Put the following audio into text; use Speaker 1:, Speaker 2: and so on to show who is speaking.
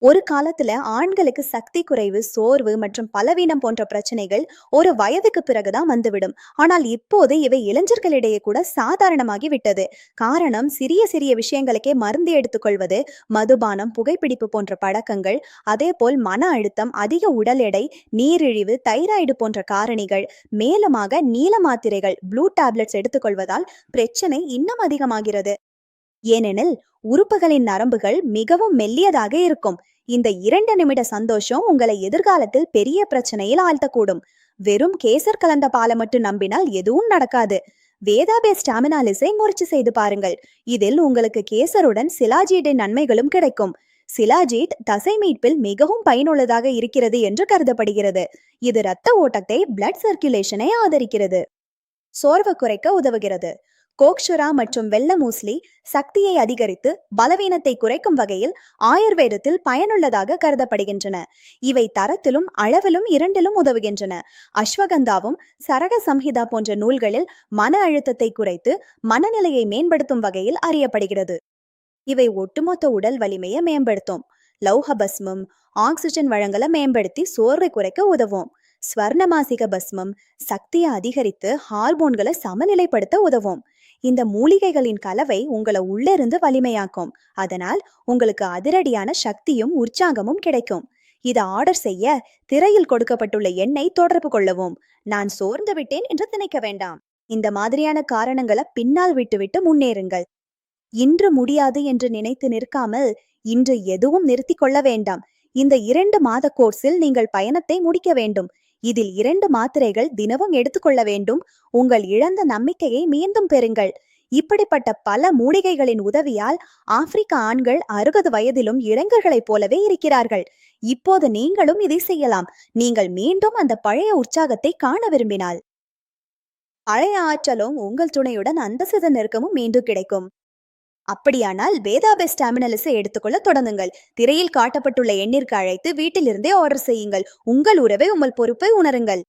Speaker 1: ஒரு காலத்துல ஆண்களுக்கு சக்தி குறைவு, சோர்வு மற்றும் பலவீனம் போன்ற பிரச்சனைகள் ஒரு வயதுக்கு பிறகுதான் வந்துவிடும். ஆனால் இப்போது இவை இளைஞர்களிடையே கூட சாதாரணமாகி விட்டது. காரணம், சிறிய சிறிய விஷயங்களுக்கே மருந்து எடுத்துக்கொள்வது, மதுபானம், புகைப்பிடிப்பு போன்ற பழக்கங்கள், அதேபோல் மன அழுத்தம், அதிக உடல் எடை, நீரிழிவு, தைராய்டு போன்ற காரணிகள், மேலுமாக நீல மாத்திரைகள் ப்ளூ டேப்லெட்ஸ் எடுத்துக்கொள்வதால் பிரச்சனை இன்னும் அதிகமாகிறது. ஏனெனில் உறுப்புகளின் நரம்புகள் மிகவும் மெல்லியதாக இருக்கும். இந்த 2 நிமிட சந்தோஷம் உங்களை எதிர்காலத்தில் பெரிய பிரச்சனையில் ஆழ்த்தக்கூடும். வெறும் கேசர் கலந்த பாலை மட்டும் நம்பினால் எதுவும் நடக்காது. வேதாபே ஸ்டாமினாலிஸை முயற்சி செய்து பாருங்கள். இதில் உங்களுக்கு கேசருடன் சிலாஜீட்டின் நன்மைகளும் கிடைக்கும். சிலாஜீட் தசை மீட்பில் மிகவும் பயனுள்ளதாக இருக்கிறது என்று கருதப்படுகிறது. இது இரத்த ஓட்டத்தை, பிளட் சர்க்குலேஷனை ஆதரிக்கிறது. சோர்வு குறைக்க உதவுகிறது. கோக்ஷுரா மற்றும் வெள்ள மூஸ்லி சக்தியை அதிகரித்து பலவீனத்தை குறைக்கும் வகையில் ஆயுர்வேதத்தில் பயனுள்ளதாக கருதப்படுகின்றன. இவை தரத்திலும் அளவிலும் இரண்டிலும் உதவுகின்றன. அஸ்வகந்தாவும் சரக சம்ஹிதா போன்ற நூல்களில் மன அழுத்தத்தை குறைத்து மனநிலையை மேம்படுத்தும் வகையில் அறியப்படுகிறது. இவை ஒட்டுமொத்த உடல் வலிமையை மேம்படுத்தும். லௌக பஸ்மம் ஆக்சிஜன் வழங்கலை மேம்படுத்தி சோர்வை குறைக்க உதவும். ஸ்வர்ணமாசிக பஸ்மம் சக்தியை அதிகரித்து ஹார்மோன்களை சமநிலைப்படுத்த உதவும். இந்த மூலிகைகளின் கலவை உங்களை உள்ளிருந்து வலிமையாக்கும். அதனால் உங்களுக்கு அதிரடியான சக்தியும் உற்சாகமும் கிடைக்கும். இதை ஆர்டர் செய்ய திரையில் கொடுக்கப்பட்டுள்ள எண்ணை தொடர்பு கொள்ளவும். நான் சோர்ந்து விட்டேன் என்று நினைக்க வேண்டாம். இந்த மாதிரியான காரணங்களை பின்னால் விட்டுவிட்டு முன்னேறுங்கள். இன்று முடியாது என்று நினைத்து நிற்காமல் இன்று எதுவும் நிறுத்தி கொள்ள வேண்டாம். இந்த 2 மாத கோர்ஸில் நீங்கள் பயணத்தை முடிக்க வேண்டும். இதில் 2 மாத்திரைகள் தினமும் எடுத்துக்கொள்ள வேண்டும். உங்கள் இழந்த நம்பிக்கையை மீண்டும் பெறுங்கள். இப்படிப்பட்ட பல மூலிகைகளின் உதவியால் ஆப்பிரிக்க ஆண்கள் 60 வயதிலும் இளைஞர்களைப் போலவே இருக்கிறார்கள். இப்போது நீங்களும் இதை செய்யலாம். நீங்கள் மீண்டும் அந்த பழைய உற்சாகத்தை காண விரும்பினால். பழைய ஆற்றலும் உங்கள் துணையுடன் அந்த சித நெருக்கமும் மீண்டும் கிடைக்கும். அப்படியானால் வேதாபே ஸ்டாமினாலிஸை எடுத்துக்கொள்ள தொடங்குங்கள். திரையில் காட்டப்பட்டுள்ள எண்ணிற்கு அழைத்து வீட்டிலிருந்தே ஆர்டர் செய்யுங்கள். உங்கள் உறவை, உங்கள் பொறுப்பை உணருங்கள்.